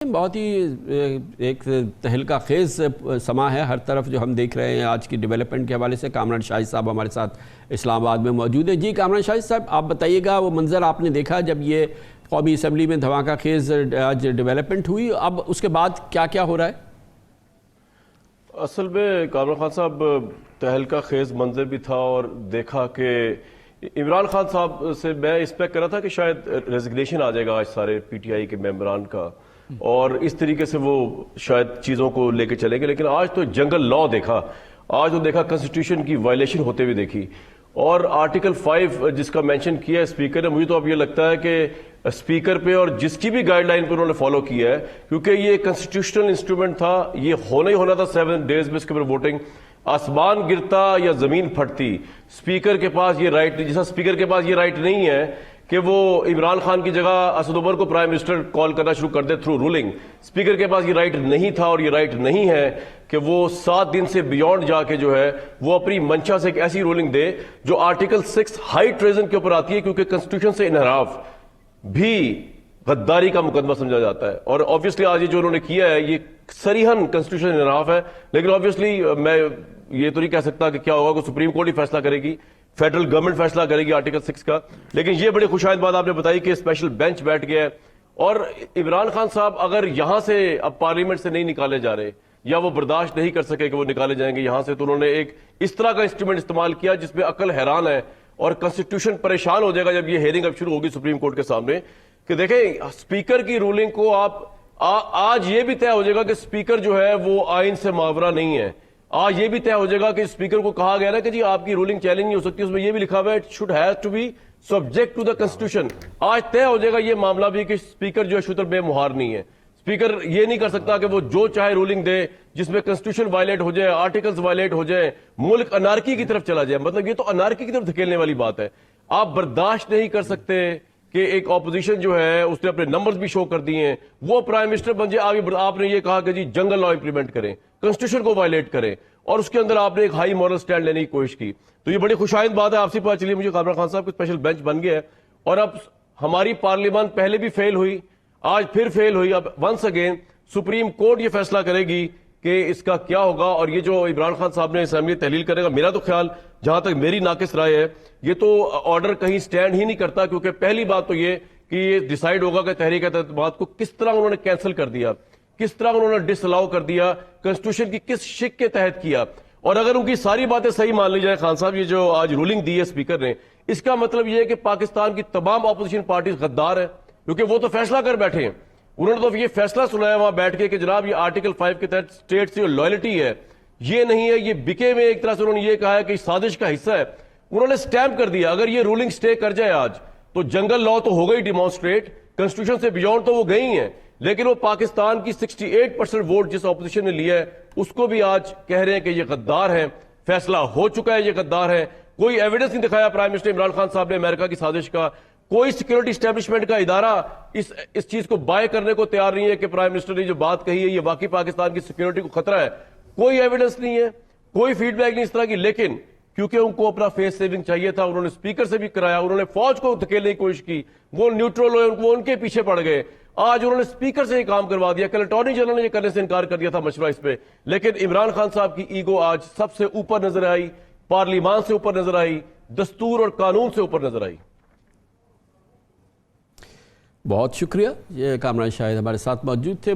بہت ہی ایک تہلکہ خیز سما ہے ہر طرف جو ہم دیکھ رہے ہیں آج کی ڈیولپمنٹ کے حوالے سے۔ کامران شاہد صاحب ہمارے ساتھ اسلام آباد میں موجود ہیں۔ جی کامران شاہد صاحب، آپ بتائیے گا وہ منظر آپ نے دیکھا جب یہ قومی اسمبلی میں دھماکہ خیز آج ڈیولپمنٹ ہوئی، اب اس کے بعد کیا کیا ہو رہا ہے؟ اصل میں کامران خان صاحب تہلکہ خیز منظر بھی تھا، اور دیکھا کہ عمران خان صاحب سے میں ایکسپیکٹ کر رہا تھا کہ شاید ریزگنیشن آ جائے گا آج سارے پی ٹی آئی کے ممبران کا، اور اس طریقے سے وہ شاید چیزوں کو لے کے چلیں گے، لیکن آج تو جنگل لا دیکھا، آج تو دیکھا کنسٹیٹیوشن کی وائلیشن ہوتے ہوئے دیکھی، اور آرٹیکل 5 جس کا مینشن کیا ہے اسپیکر نے، مجھے تو اب یہ لگتا ہے کہ اسپیکر پہ اور جس کی بھی گائیڈ لائن پہ انہوں نے فالو کیا ہے، کیونکہ یہ کنسٹیٹیوشنل انسٹرومنٹ تھا، یہ ہونا ہی ہونا تھا 7 days میں اس کے اوپر ووٹنگ۔ آسمان گرتا یا زمین پھٹتی، اسپیکر کے پاس یہ رائٹ نہیں، جیسا اسپیکر کے پاس یہ رائٹ نہیں ہے کہ وہ عمران خان کی جگہ اسد عمر کو پرائم منسٹر کال کرنا شروع کر دے تھرو رولنگ۔ اسپیکر کے پاس یہ رائٹ نہیں تھا اور یہ رائٹ نہیں ہے کہ وہ 7 دن سے بیونڈ جا کے جو ہے وہ اپنی منشا سے ایک ایسی رولنگ دے جو آرٹیکل 6 ہائی ٹریزن کے اوپر آتی ہے، کیونکہ کنسٹیٹیوشن سے انحراف بھی غداری کا مقدمہ سمجھا جاتا ہے، اور آبویسلی آج یہ جو انہوں نے کیا ہے یہ صریحاً کنسٹیٹیوشن انحراف ہے۔ لیکن آبویسلی میں یہ تو نہیں کہہ سکتا کہ کیا ہوگا، کہ سپریم کورٹ ہی فیصلہ کرے گی، فیڈرل گورنمنٹ فیصلہ کرے گی آرٹیکل 6 کا۔ لیکن یہ بڑی خوشائند بات آپ نے بتائی کہ اسپیشل بینچ بیٹھ گیا ہے، اور عمران خان صاحب اگر یہاں سے اب پارلیمنٹ سے نہیں نکالے جا رہے یا وہ برداشت نہیں کر سکے کہ وہ نکالے جائیں گے یہاں سے، تو انہوں نے ایک اس طرح کا انسٹرومنٹ استعمال کیا جس پہ عقل حیران ہے، اور کنسٹیٹیوشن پریشان ہو جائے گا جب یہ ہیئرنگ اب شروع ہوگی سپریم کورٹ کے سامنے، کہ دیکھیں اسپیکر کی رولنگ کو آپ آج یہ بھی طے ہو جائے گا کہ اسپیکر جو ہے وہ آئین سے ماورا نہیں ہے۔ آج یہ بھی طے ہو جائے گا کہ اسپیکر کو کہا گیا نا کہ جی آپ کی رولنگ چیلنج نہیں ہو سکتی، اس میں یہ بھی لکھا ہوا ہے it should has to be subject to the constitution. آج طے ہو جائے گا یہ معاملہ بھی کہ اسپیکر جو ہے شتر بے مہار نہیں ہے۔ اسپیکر یہ نہیں کر سکتا کہ وہ جو چاہے رولنگ دے جس میں کنسٹیٹیوشن وائلیٹ ہو جائے، آرٹیکلز وائلیٹ ہو جائے، ملک انارکی کی طرف چلا جائے۔ مطلب یہ تو انارکی کی طرف دھکیلنے والی بات ہے۔ آپ برداشت نہیں کر سکتے کہ ایک اپوزیشن جو ہے اس نے اپنے نمبرز بھی شو کر دیے ہیں، وہ پرائم منسٹر بن جائے۔ آگے آپ نے یہ کہا کہ جی جنگل لا امپلیمنٹ کریں، کنسٹیٹیوشن کو وائلیٹ کریں، اور اس کے اندر آپ نے ایک ہائی مورل سٹینڈ لینے کی کوشش کی۔ تو یہ بڑی خوشائند بات ہے، آپ سے پتہ چلی مجھے کامران خان صاحب کو اسپیشل بینچ بن گیا ہے، اور اب ہماری پارلیمان پہلے بھی فیل ہوئی، آج پھر فیل ہوئی، اب ونس اگین سپریم کورٹ یہ فیصلہ کرے گی کہ اس کا کیا ہوگا۔ اور یہ جو عمران خان صاحب نے اسمبلی تحلیل کرے گا، میرا تو خیال جہاں تک میری ناقص رائے ہے یہ تو آرڈر کہیں سٹینڈ ہی نہیں کرتا، کیونکہ پہلی بات تو یہ کہ یہ ڈیسائیڈ ہوگا کہ تحریک اعتماد کو کس طرح انہوں نے کینسل کر دیا، کس طرح انہوں نے ڈس الاؤ کر دیا، کنسٹیٹیوشن کی کس شک کے تحت کیا۔ اور اگر ان کی ساری باتیں صحیح مان لی جائے خان صاحب، یہ جو آج رولنگ دی ہے اسپیکر نے، اس کا مطلب یہ ہے کہ پاکستان کی تمام اپوزیشن پارٹیز غدار ہیں، کیونکہ وہ تو فیصلہ کر بیٹھے ہیں۔ انہوں نے تو یہ فیصلہ سنایا وہاں بیٹھ کے کہ جناب یہ آرٹیکل 5 کے تحت اسٹیٹ سے جو لائلٹی ہے یہ نہیں ہے، یہ بکے میں ایک طرح سے انہوں نے یہ کہا ہے کہ سازش کا حصہ ہے، انہوں نے سٹیمپ کر دیا۔ اگر یہ رولنگ سٹے کر جائے آج تو جنگل لا تو ہو گئی ڈیمانسٹریٹ، کنسٹیٹیوشن سے بیونڈ تو وہ گئی ہیں، لیکن وہ پاکستان کی 68% ووٹ جس اپوزیشن نے لیا ہے اس کو بھی آج کہہ رہے ہیں کہ یہ غدار ہیں، فیصلہ ہو چکا ہے یہ غدار ہے۔ کوئی ایویڈنس نہیں دکھایا پرائم منسٹر عمران خان صاحب نے امریکہ کی سازش کا، کوئی سیکورٹی اسٹیبلشمنٹ کا ادارہ اس چیز کو بائے کرنے کو تیار نہیں ہے کہ پرائم منسٹر نے جو بات کہی ہے یہ واقعی پاکستان کی سیکورٹی کو خطرہ ہے۔ کوئی ایویڈنس نہیں ہے، کوئی فیڈ بیک نہیں اس طرح کی، لیکن کیونکہ ان کو اپنا فیس سیونگ چاہیے تھا، انہوں نے اسپیکر سے بھی کرایا، انہوں نے فوج کو دھکیلنے کی کوشش کی، وہ نیوٹرل ہوئے، وہ ان کے پیچھے پڑ گئے۔ آج انہوں نے اسپیکر سے یہ کام کروا دیا، کل اٹارنی جنرل نے یہ کرنے سے انکار کر دیا تھا مشورہ اس پہ، لیکن عمران خان صاحب کی ایگو آج سب سے اوپر نظر آئی، پارلیمان سے اوپر نظر آئی، دستور اور قانون سے اوپر نظر آئی۔ بہت شکریہ، یہ کامران شاہد ہمارے ساتھ موجود تھے۔